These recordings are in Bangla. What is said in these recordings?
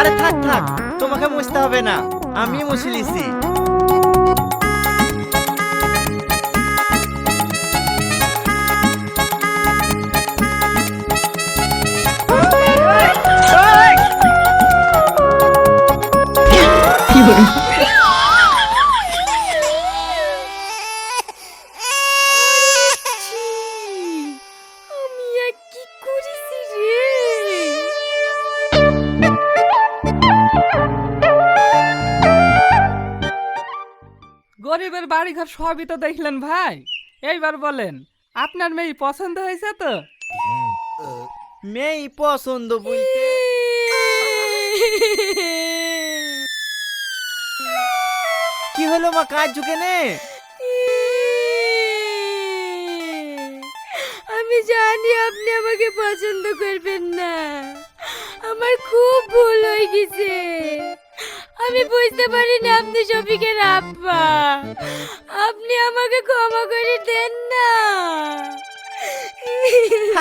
আরে থাক থাক, তোমাকে মুছতে হবে না, আমি মুছে লিছি। আমি আর কি করেছি রে? গরিবের বাড়ি ঘর সবই তো দেখলেন ভাই। এইবার বলেন, আপনার মেয়ে পছন্দ হয়েছে তো? মেয়ে পছন্দ বলতে কি হলো মা, কাজ ঝুঁকে নে? আমি জানি আপনি আমাকে পছন্দ করবেন না, আমার খুব ভুল হয়ে গেছে। আমি বুঝতে পারিনি আপনি শফিকের আব্বা। আপনি আমাকে ক্ষমা করে দেন না।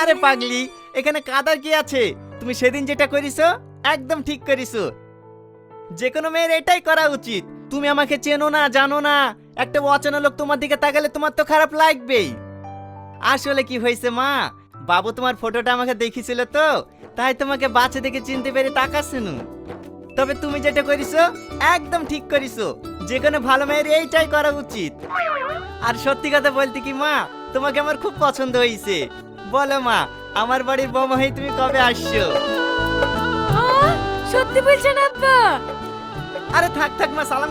আরে পাগলি, এখানে কাদার কি আছে? তুমি সেদিন যেটা করিছো একদম ঠিক করিছো। যে কোনো মেয়ের এটাই করা উচিত। তুমি আমাকে চেনো না, জানো না, একটা অচেনা লোক তোমার দিকে তাকালে তোমার তো খারাপ লাগবেই। আসলে কি হয়েছে মা, বাবু তোমার ফটোটা আমাকে দেখিছিল তো, তাই তোমাকে বাচ্চা দেখে চিনতে পেরে তাকাচ্ছেন। তবে তুমি যেটা করিছো একদম ঠিক করিছো। যে কোনো ভালো মেয়ের এইটাই করা উচিত। আর সত্যি কথা বলতে কি মা, তোমাকে আমার খুব পছন্দ হয়েছে। বলো মা, আমার বাড়ির বৌমা হয়ে তুমি কবে আসছো? সত্যি বলছেন আব্বা? আরে থাক থাক মা, সালাম